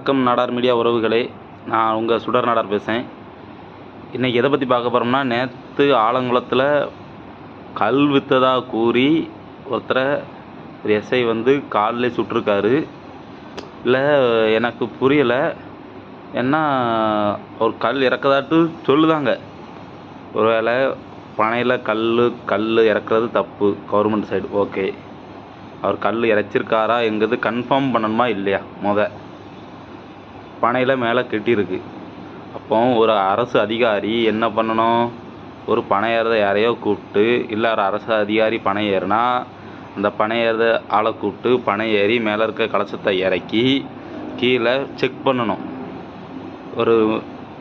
வணக்கம் நாடார் மீடியா உறவுகளே, நான் உங்கள் சுடர் நாடார் பேசுகிறேன். இன்றைக்கி எதை பற்றி பார்க்க போகிறோம்னா, நேற்று ஆலங்குளத்தில் கல் விற்றதாக கூறி ஒருத்தரை ஒரு எஸ்ஐ காலிலே சுட்டிருக்காரு. இல்லை எனக்கு புரியலை, ஏன்னா ஒரு கல் இறக்கதாட்டு சொல்லுதாங்க. ஒருவேளை பனையில் கல் இறக்குறது தப்பு, கவர்மெண்ட் சைடு ஓகே. அவர் கல் இறச்சிருக்காரா எங்கிறது கன்ஃபார்ம் பண்ணணுமா இல்லையா? பனையில் மேலே கெட்டியிருக்கு. அப்போ ஒரு அரசு அதிகாரி என்ன பண்ணணும்? ஒரு பனை ஏறத யாரையோ கூப்பிட்டு, இல்லை ஒரு அரசு அதிகாரி பனை ஏறுனா அந்த பனை ஏறத ஆளை கூப்பிட்டு பனை ஏறி மேலே இருக்க கலசத்தை இறக்கி கீழே செக் பண்ணணும். ஒரு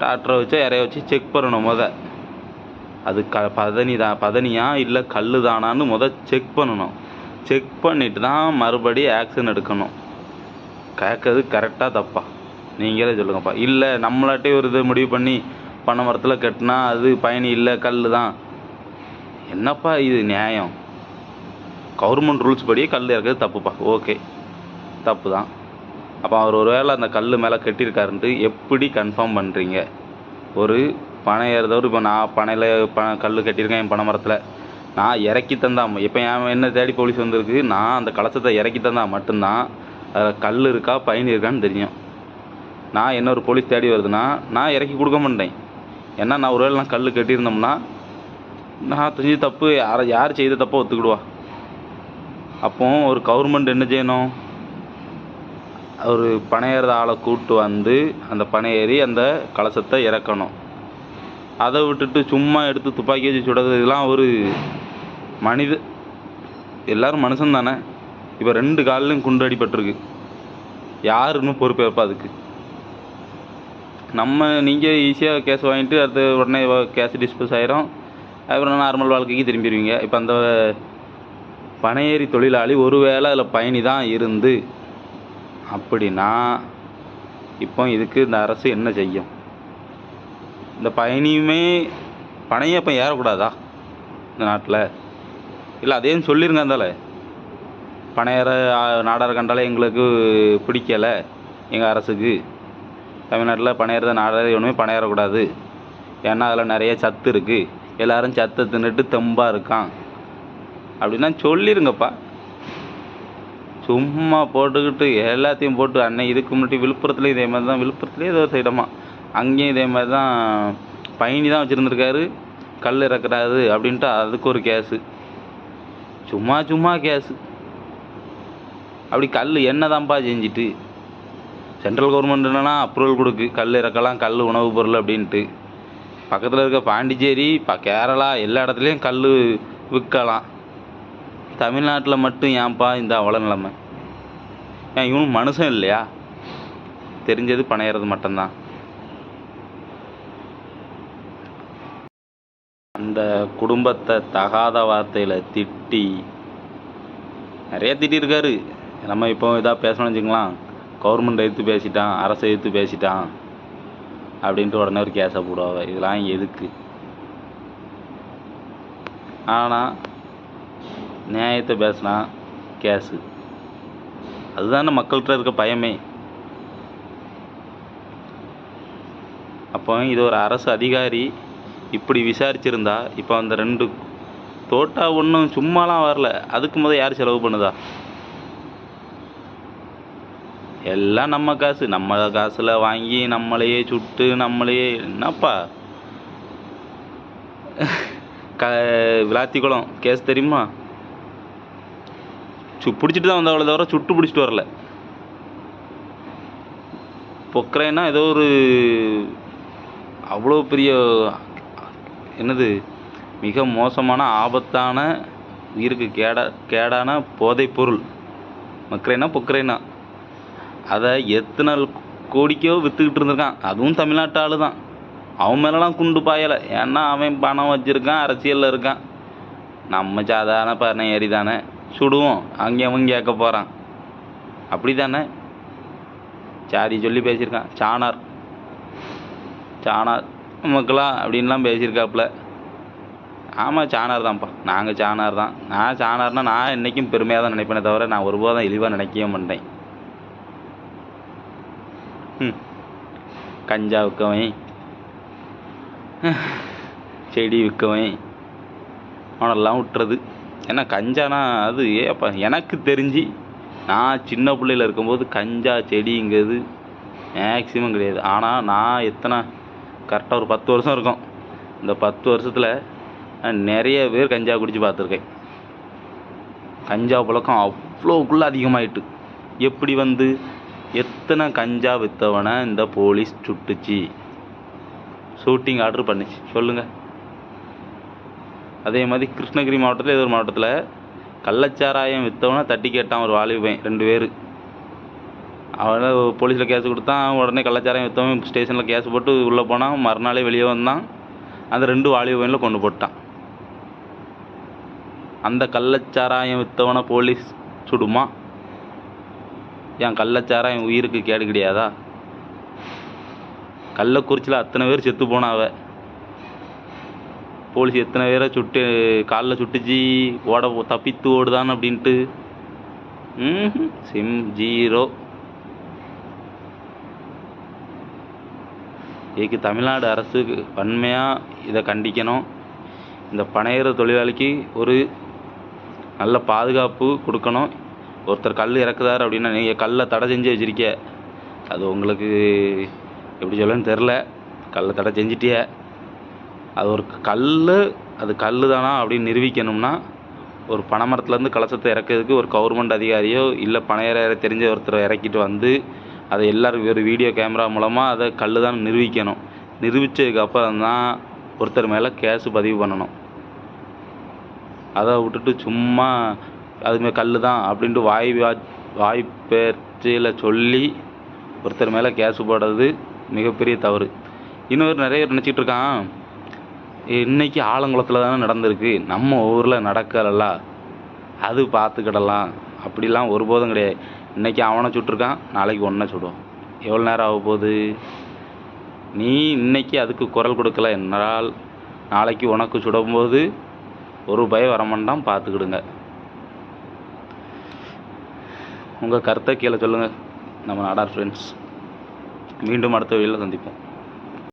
டாக்டரை வச்சு யாரைய வச்சு செக் பண்ணணும். அது பதனியா இல்லை கல் தானான்னு செக் பண்ணணும். செக் பண்ணிட்டு தான் மறுபடி ஆக்ஷன் எடுக்கணும். கேட்கறது கரெக்டாக தப்பா? நீங்களே சொல்லுங்கப்பா. இல்லை நம்மளாட்டே ஒரு இதை முடிவு பண்ணி பனை மரத்தில் கட்டினா அது பயணி இல்லை, கல் தான். என்னப்பா இது நியாயம்? கவர்மெண்ட் ரூல்ஸ் படியே கல் இறக்குறது தப்புப்பா. ஓகே, தப்பு தான். அப்போ அவர் ஒரு வேளை அந்த கல் மேலே கட்டியிருக்காருன்ட்டு எப்படி கன்ஃபார்ம் பண்ணுறீங்க? ஒரு பனை ஏறுறதவர், இப்போ நான் பனையில் கல் கட்டியிருக்கேன் என் பனை மரத்தில், நான் இறக்கி தந்தா, இப்போ என்ன தேடி போலீஸ் வந்திருக்கு, நான் அந்த கலசத்தை இறக்கி தந்தா மட்டும்தான் அதில் கல் இருக்கா பயணி இருக்கான்னு தெரியும். நான் என்ன ஒரு போலீஸ் தேடி வருதுன்னா நான் இறக்கி கொடுக்க மாட்டேன். ஏன்னா நான் ஒருவேளை நான் கல் கட்டியிருந்தோம்னா நான் செஞ்ச தப்பு யார் செய்த தப்போ ஒத்துக்கிடுவா. அப்போ ஒரு கவர்மெண்ட் என்ன செய்யணும்? ஒரு பனை ஏறுற ஆளை கூப்பிட்டு அந்த பனை ஏறி அந்த கலசத்தை இறக்கணும். அதை விட்டுட்டு சும்மா எடுத்து துப்பாக்கி வச்சு சுடுறது, இதெல்லாம் ஒரு எல்லோரும் மனுஷன் தானே. இப்போ 2 காலிலையும் குண்டு அடிபட்டிருக்கு. யாருன்னு பொறுப்பேற்பா அதுக்கு? நீங்கள் ஈஸியாக கேஸ் வாங்கிட்டு அடுத்து உடனே கேஸ் டிஸ்போஸ் ஆயிரும். அப்புறம் நார்மல் வாழ்க்கைக்கு திரும்பிடுவீங்க. இப்போ அந்த பனையேறி தொழிலாளி ஒருவேளை அதில் பயணி தான் இருந்து அப்படின்னா இப்போ இதுக்கு இந்த அரசு என்ன செய்யும்? இந்த பயணியுமே பனையை இப்போ ஏறக்கூடாதா இந்த நாட்டில்? இல்லை அதையும் சொல்லிருங்க. இருந்தால பனையேற நாடார் கண்டாலே எங்களுக்கு பிடிக்கலை, எங்கள் அரசுக்கு தமிழ்நாட்டில் பனையேறத நாடார் ஒன்றுமே பனையேறக்கூடாது, ஏன்னா அதில் நிறைய சத்து இருக்குது, எல்லோரும் சத்தை தின்னுட்டு தெம்பாக இருக்கான் அப்படின்னா சொல்லிருங்கப்பா. சும்மா போட்டுக்கிட்டு எல்லாத்தையும் போட்டு இதுக்கு முன்னாடி விழுப்புரத்துலேயும் இதே மாதிரி தான், விழுப்புரத்துலேயே ஏதோ சைடமா அங்கேயும் இதே மாதிரி தான் பயணி தான் வச்சுருந்துருக்காரு, கல் இறக்குறாரு அப்படின்ட்டு அதுக்கு ஒரு கேஸு. சும்மா கேஸு. அப்படி கல் என்ன தான்ப்பா செஞ்சுட்டு? சென்ட்ரல் கவர்மெண்ட் என்னன்னா அப்ரூவல் கொடுக்கு, கல் இறக்கலாம், கல் உணவுப் பொருள் அப்படின்ட்டு. பக்கத்தில் இருக்க பாண்டிச்சேரி, கேரளா எல்லா இடத்துலையும் கல் விற்கலாம். தமிழ்நாட்டில் மட்டும் ஏன்ப்பா இந்த அவ்வளோ நிலைமை? ஏன் இவனும் மனுஷன் இல்லையா? தெரிஞ்சது பனையறது மட்டும்தான். அந்த குடும்பத்தை தகாத வார்த்தையில் திட்டி நிறைய திட்டிருக்காரு. நம்ம இப்போ இதாக பேசணும்னு வச்சுக்கலாம், கவர்மெண்ட் எதிர்த்து பேசிட்டான், அரசை எதிர்த்து பேசிட்டான் அப்படின்ட்டு உடனே ஒரு கேஸை போடுவாங்க. இதெல்லாம் எதுக்கு? ஆனால் நியாயத்தை பேசினா கேஸு. அதுதானே மக்கள்கிட்ட இருக்க பயமே. அப்போ இது ஒரு அரசு அதிகாரி இப்படி விசாரிச்சிருந்தா இப்போ அந்த 2 தோட்டா ஒன்றும் சும்மாலாம் வரல. அதுக்கு யார் செலவு பண்ணுதா? எல்லாம் நம்ம காசு, நம்ம காசில் வாங்கி நம்மளையே சுட்டு நம்மளையே. என்னப்பா விளாத்திக்குளம் கேஸ் தெரியுமா? பிடிச்சிட்டு தான் வந்தவளை தவிர சுட்டு பிடிச்சிட்டு வரல. பொக்ரைனா ஏதோ ஒரு அவ்வளோ பெரிய மிக மோசமான ஆபத்தான உயிருக்கு கேடான போதைப் பொருள் பொக்ரைனா. அதை எத்தனை கோடிக்கோ விற்றுக்கிட்டு இருந்திருக்கான். அதுவும் தமிழ்நாட்டு ஆளு தான். அவன் மேலெலாம் குண்டு பாயலை, ஏன்னா அவன் பணம் வச்சுருக்கான், அரசியலில் இருக்கான். நம்ம சாதாரண பனை ஏறி தானே சுடுவோம், அங்கே அவன் கேட்க போகிறான். அப்படி தானே சாதி சொல்லி பேசியிருக்கான். சாணார் மக்களா அப்படின்லாம் பேசியிருக்காப்புல. ஆமாம், சாணார் தான்ப்பா. நாங்கள் சாணார் தான். நான் சாணார்னா நான் என்றைக்கும் பெருமையாக தான் நினைப்பேனே தவிர நான் ஒருபோதும் இழிவாக நினைக்கவே மாட்டேன். கஞ்சா விற்கவன், செடி விற்கவன், அவனெல்லாம் விட்டுறது. ஏன்னா கஞ்சானா அது ஏப்பா எனக்கு தெரிஞ்சு நான் சின்ன பிள்ளையில் இருக்கும்போது கஞ்சா செடிங்கிறது மேக்ஸிமம் கிடையாது. ஆனால் நான் கரெக்டாக ஒரு 10 வருஷம் இருக்கும். இந்த 10 வருஷத்தில் நிறைய பேர் கஞ்சா குடித்து பார்த்துருக்கேன். கஞ்சா பழக்கம் அவ்வளோக்குள்ளே அதிகமாயிட்டு. எப்படி எத்தனை கஞ்சா விற்றவனை இந்த போலீஸ் சுட்டுச்சு, ஷூட்டிங் ஆர்டர் பண்ணிச்சு சொல்லுங்கள். அதே மாதிரி கிருஷ்ணகிரி மாவட்டத்தில் ஏதோ ஒரு மாவட்டத்தில் கள்ளச்சாராயம் விற்றவனை தட்டி கேட்டான் ஒரு வாலிபன், 2 பேர். அவனை போலீஸில் கேஸ் கொடுத்தான். உடனே கள்ளச்சாராயம் விற்றவன் ஸ்டேஷனில் கேஸ் போட்டு உள்ளே போனான். மறுநாளே வெளியே வந்தான். அந்த 2 வாலிபனில் கொண்டு போட்டான். அந்த கள்ளச்சாராயம் விற்றவனை போலீஸ் சுடுமா? ஏன் கள்ளச்சாராயம் உயிருக்கு கேடு கிடையாதா? கள்ளக்குறிச்சியில் அத்தனை பேர் செத்து போனாவ. போலீஸ் எத்தனை பேரை சுட்டு காலில் சுட்டுச்சு, தப்பித்து ஓடுதான் அப்படின்ட்டு. சிம் 0. இதுக்கு தமிழ்நாடு அரசு வன்மையாக இதை கண்டிக்கணும். இந்த பனையேற தொழிலாளிக்கு ஒரு நல்ல பாதுகாப்பு கொடுக்கணும். ஒருத்தர் கல் இறக்குதார் அப்படின்னா நீங்கள் கல்லை தடை செஞ்சு வச்சுருக்க, அது உங்களுக்கு எப்படி சொல்லன்னு தெரில. கல்லை தடை செஞ்சிட்டிய, அது ஒரு அது கல் தானா அப்படின்னு நிரூபிக்கணும்னா ஒரு பனைமரத்துலேருந்து கலசத்தை இறக்கிறதுக்கு ஒரு கவர்மெண்ட் அதிகாரியோ இல்லை பனையேற தெரிஞ்ச ஒருத்தரை இறக்கிட்டு அதை எல்லோரும் ஒரு வீடியோ கேமரா மூலமாக அதை கல் தான் நிரூபிக்கணும். நிரூபித்ததுக்கப்புறம் தான் ஒருத்தர் மேலே கேஸு பதிவு பண்ணணும். அதை விட்டுட்டு சும்மா அதுமாதிரி கல் தான் அப்படின்ட்டு வாய் பேச்சில் சொல்லி ஒருத்தர் மேலே கேஸு போடுறது மிகப்பெரிய தவறு. இன்னொரு நிறைய நினச்சிட்டு இருக்கான், இன்றைக்கி ஆலங்குளத்தில் தானே நடந்திருக்கு, நம்ம ஊரில் நடக்கலல்ல, அது பார்த்துக்கிடலாம். அப்படிலாம் ஒருபோதும் கிடையாது. இன்றைக்கி அவனை சுட்டிருக்கான், நாளைக்கு ஒன்றை சுடுவான். எவ்வளோ நேரம் ஆக போகுது? நீ இன்னைக்கு அதுக்கு குரல் கொடுக்கல என்றால் நாளைக்கு உனக்கு சுடும்போது ஒரு பயம் வரமாட்டான், பார்த்துக்கிடுங்க. உங்கள் கருத்தை கீழே சொல்லுங்கள். நம்ம நாடார் ஃப்ரெண்ட்ஸ், மீண்டும் அடுத்த வீடியோவில் சந்திப்போம்.